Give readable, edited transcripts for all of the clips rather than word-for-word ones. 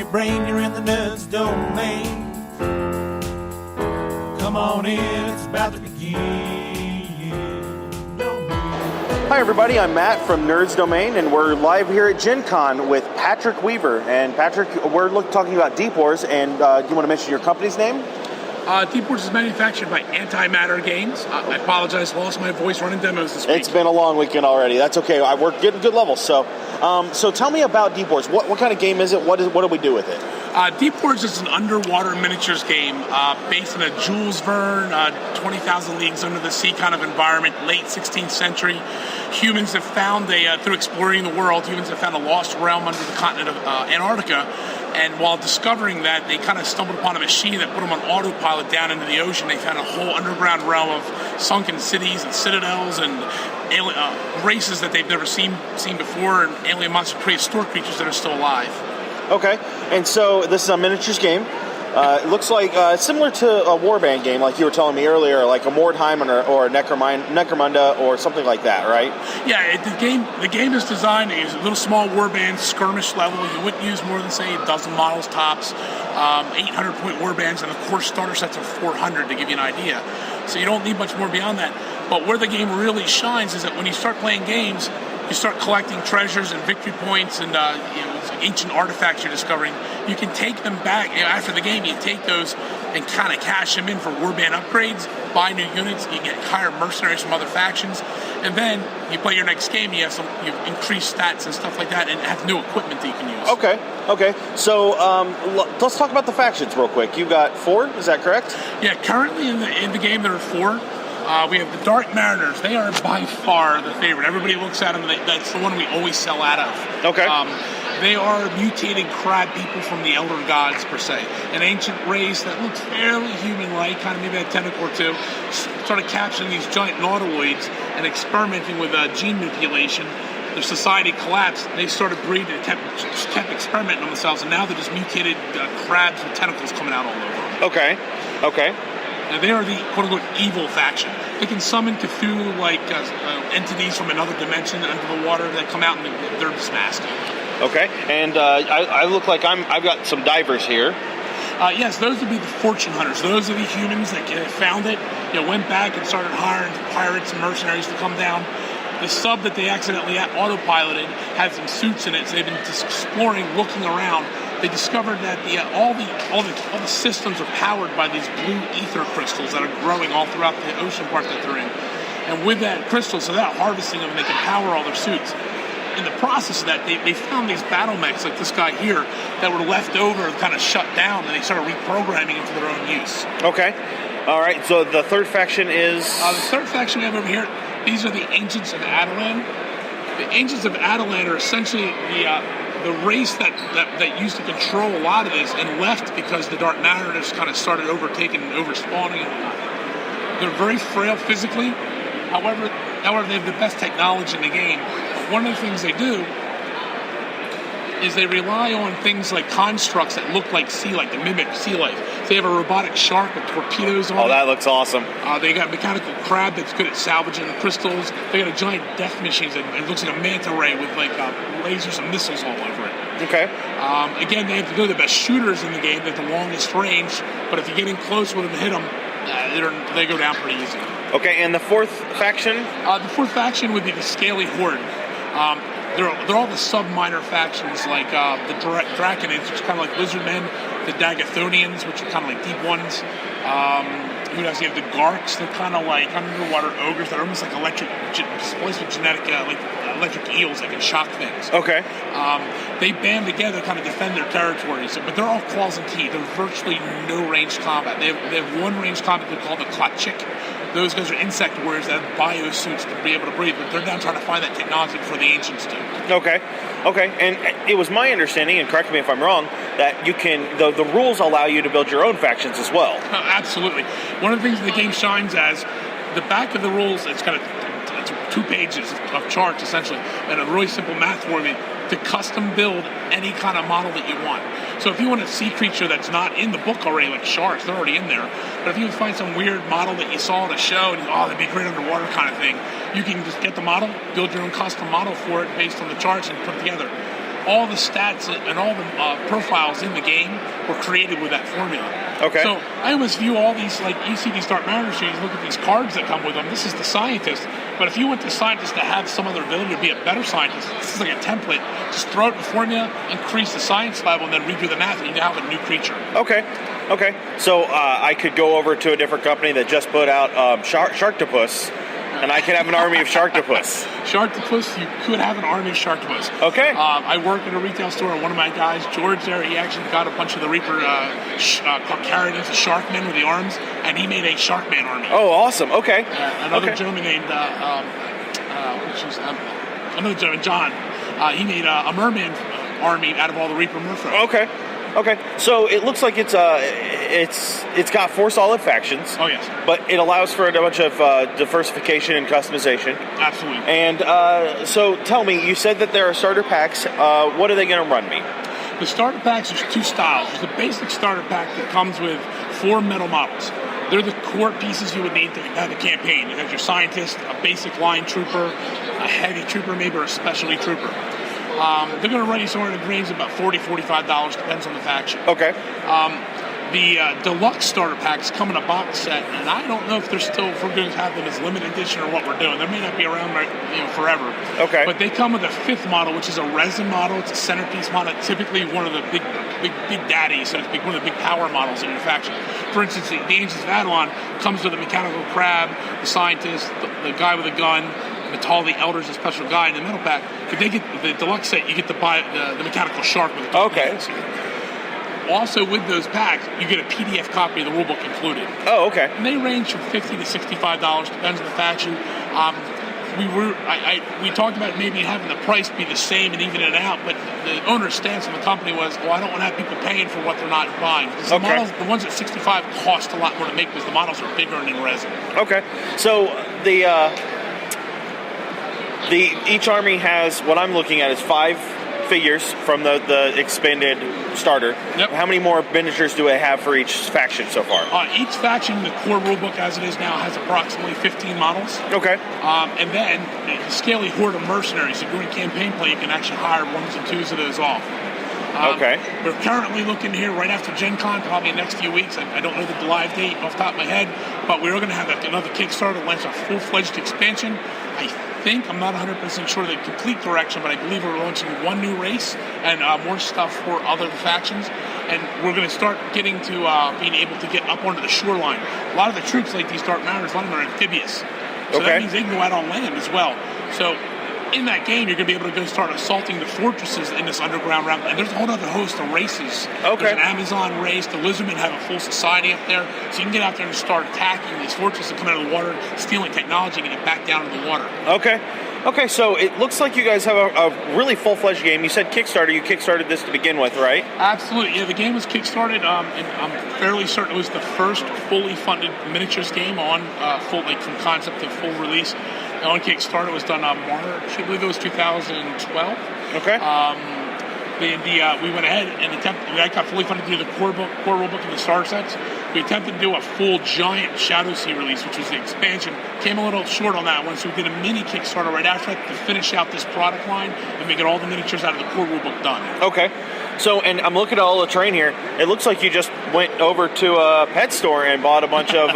your brain, you're in the nerds domain. Come on in, it's about to begin. Hi everybody, I'm Matt from Nerds Domain, and we're live here at GenCon with Patrick Weaver. And Patrick, we're talking about Deep Wars, and do you want to mention your company's name? Deep Wars is manufactured by Antimatter Games. I apologize, lost my voice running demos this week. It's been a long weekend already. That's okay. We're getting good levels. So tell me about Deep Wars. What kind of game is it? What do we do with it? Deep Wars is an underwater miniatures game based in a Jules Verne, 20,000 Leagues Under the Sea kind of environment, late 16th century. Humans have found, through exploring the world, humans have found a lost realm under the continent of Antarctica. And while discovering that, they kind of stumbled upon a machine that put them on autopilot down into the ocean. They found a whole underground realm of sunken cities and citadels and alien, races that they've never seen before, and alien monster prehistoric creatures that are still alive. Okay, and so this is a miniatures game. It looks like similar to a warband game, like you were telling me earlier, like a Mordheim or a Necromunda or something like that, right? Yeah, the game is designed as a little small warband skirmish level. You wouldn't use more than, say, a dozen models tops, 800-point warbands, and the core starter sets are 400 to give you an idea. So you don't need much more beyond that. But where the game really shines is that when you start playing games, you start collecting treasures and victory points and ancient artifacts you're discovering. You can take them back after the game. You take those and kind of cash them in for warband upgrades, buy new units. You get hire mercenaries from other factions, and then you play your next game. You have increased stats and stuff like that, and have new equipment that you can use. Okay. So let's talk about the factions real quick. You got 4, is that correct? Yeah. Currently in the game there are 4. We have the Dark Mariners. They are by far the favorite. Everybody looks at them. That's the one we always sell out of. Okay. They are mutated crab people from the Elder Gods, per se. An ancient race that looks fairly human-like, kind of maybe a tentacle or two, started capturing these giant nautiloids and experimenting with gene manipulation. Their society collapsed. They started breeding and kept experimenting on themselves, and now they're just mutated crabs with tentacles coming out all over them. Okay. Now, they are the quote-unquote evil faction. They can summon Cthulhu-like entities from another dimension under the water that come out, and they're just nasty. Okay, and I look like I've got some divers here. Yes, those would be the fortune hunters. Those are the humans that found it, went back and started hiring pirates and mercenaries to come down. The sub that they accidentally autopiloted had some suits in it, so they've been just exploring, looking around. They discovered that all the systems are powered by these blue ether crystals that are growing all throughout the ocean part that they're in. And with that crystal, so that harvesting them, they can power all their suits. In the process of that, they found these battle mechs like this guy here that were left over and kind of shut down, and they started reprogramming them for their own use. Okay. All right, so the third faction is? The third faction we have over here, these are the Ancients of Adelan. The Ancients of Adelan are essentially the race that used to control a lot of this and left because the Dark Mariners kind of started overtaking and overspawning and whatnot. They're very frail physically. However, they have the best technology in the game. One of the things they do is they rely on things like constructs that look like sea life, that mimic sea life. They have a robotic shark with torpedoes on it. Oh, that looks awesome. They got a mechanical crab that's good at salvaging the crystals. They got a giant death machine that it looks like a manta ray with lasers and missiles all over it. Okay. Again, they have to go the best shooters in the game. They're the longest range, but if you get in close with them and hit them, they go down pretty easy. Okay, and the fourth faction? The fourth faction would be the Scaly Horde. They're all the sub-minor factions, like the Draconids, which are kind of like lizardmen, the Dagathonians, which are kind of like deep ones. You have the Garks. They're kind of like underwater ogres that are almost like electric eels that can shock things. Okay. They band together, kind of defend their territories, but they're all claws and teeth. They're virtually no ranged combat. They have one ranged combat they call the Klachik. Those guys are insect warriors that have biosuits to be able to breathe, but they're now trying to find that technology before the ancients do. Okay. And it was my understanding, and correct me if I'm wrong, that you can the rules allow you to build your own factions as well. Absolutely. One of the things the game shines as, the back of the rules, it's 2 pages of charts essentially, and a really simple math formula to custom build any kind of model that you want. So if you want a sea creature that's not in the book already, like sharks, they're already in there. But if you find some weird model that you saw at a show and that'd be great underwater kind of thing, you can just get the model, build your own custom model for it based on the charts and put it together. all the stats and all the profiles in the game were created with that formula. Okay. So I almost view all these, like, you see these Dark Matter machines, look at these cards that come with them. This is the scientist. But if you want the scientist to have some other ability to be a better scientist, this is like a template. Just throw it in the formula, increase the science level, and then redo the math, and you now have a new creature. Okay. So I could go over to a different company that just put out Sharktopus, and I could have an army of Sharktopus. Sharktopus, you could have an army of Sharktopus. Okay. I work at a retail store. One of my guys, George, there, he actually got a bunch of the Reaper carried into Sharkmen with the arms, and he made a Sharkman army. Oh, awesome. Okay. Another gentleman named, another gentleman, John, he made a Merman army out of all the Reaper Merfolk. Okay, so it looks like it's got 4 solid factions. Oh, yes. But it allows for a bunch of diversification and customization. Absolutely. And so tell me, you said that there are starter packs. What are they going to run me? The starter packs, there's 2 styles. There's the basic starter pack that comes with 4 metal models. They're the core pieces you would need to have a campaign. It has your scientist, a basic line trooper, a heavy trooper, maybe, or a specialty trooper. They're going to run you somewhere in the range of about $40, $45, depends on the faction. Okay. The deluxe starter packs come in a box set, and I don't know if we're going to have them as limited edition or what we're doing. They may not be around forever. Okay. But they come with a 5th model, which is a resin model. It's a centerpiece model. Typically one of the big daddies, so to speak, one of the big power models in your faction. For instance, the Angels of Avalon comes with a mechanical crab, the scientist, the guy with a gun, Natal the Elder's a special guy in the metal pack. If they get the deluxe set, you get to buy the mechanical shark with the Okay. Also, with those packs, you get a PDF copy of the rulebook included. Oh, okay. And they range from $50 to $65, depends on the faction. We talked about maybe having the price be the same and even it out, but the owner's stance on the company was, well, I don't want to have people paying for what they're not buying. Because the models, the ones at $65 cost a lot more to make because the models are bigger and in resin. Okay. So each army has, what I'm looking at is 5 figures from the expanded starter. Yep. How many more miniatures do I have for each faction so far? Each faction, the core rulebook as it is now, has approximately 15 models. Okay. And then the Scaly Horde of Mercenaries. If you're doing campaign play, you can actually hire 1s and 2s of those off. Okay. We're currently looking here right after GenCon, probably in the next few weeks. I don't know the live date off the top of my head, but we're going to have another Kickstarter launch a full-fledged expansion. I'm not 100% sure the complete direction, but I believe we're launching 1 new race and more stuff for other factions. And we're going to start getting to being able to get up onto the shoreline. A lot of the troops, like these Dark Mariners, a lot of them are amphibious. So that means they can go out on land as well. So in that game, you're going to be able to go start assaulting the fortresses in this underground realm. And there's a whole other host of races. Okay. There's an Amazon race. The Lizardmen have a full society up there. So you can get out there and start attacking these fortresses and come out of the water, stealing technology, and get it back down in the water. Okay, so it looks like you guys have a really full-fledged game. You said Kickstarter. You kickstarted this to begin with, right? Absolutely. Yeah, the game was kickstarted, and I'm fairly certain it was the first fully funded miniatures game on from concept to full release. On Kickstarter, it was done March, I believe it was 2012. Okay. We went ahead and attempted. That got fully funded through the core rulebook and the star sets. We attempted to do a full giant Shadow Sea release, which was the expansion. Came a little short on that one, so we did a mini Kickstarter right after that to finish out this product line and make it all the miniatures out of the core rulebook done. Okay. So, and I'm looking at all the terrain here. It looks like you just went over to a pet store and bought a bunch of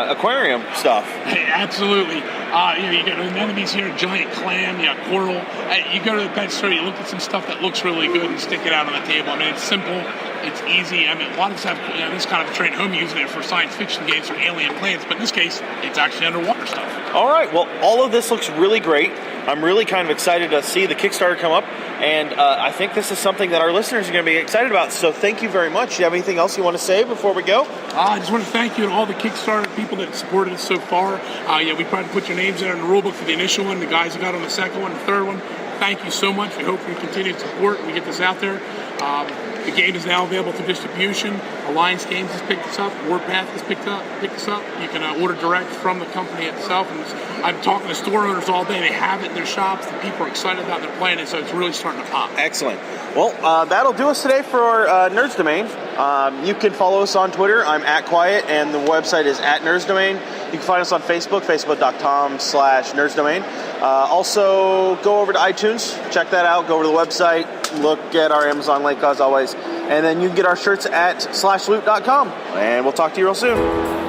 aquarium stuff. Hey, absolutely. You got anemones here, giant clam, coral. You go to the pet store, you look at some stuff that looks really good and stick it out on the table. I mean, it's simple, it's easy. I mean, a lot of us have this kind of a train at home using it for science fiction games or alien planets, but in this case, it's actually underwater stuff. All right, well, all of this looks really great. I'm really kind of excited to see the Kickstarter come up, and I think this is something that our listeners are going to be excited about. So thank you very much. Do you have anything else you want to say before we go? I just want to thank you and all the Kickstarter people that supported us so far. We tried to put your names there in the rulebook for the initial one, the guys who got on the second one, the third one. Thank you so much. We hope for your continued support. We get this out there. The game is now available for distribution. Alliance Games has picked this up. Warpath has picked this up. You can order direct from the company itself. And I'm talking to store owners all day. They have it in their shops. The people are excited about it. They're playing it, so it's really starting to pop. Excellent. Well, that'll do us today for Nerds Domain. You can follow us on Twitter. I'm @Quiet, and the website is @NerdsDomain. You can find us on Facebook, facebook.com/NerdsDomain. Also, go over to iTunes, check that out, go over to the website, look at our Amazon link as always, and then you can get our shirts at /loot.com. And we'll talk to you real soon.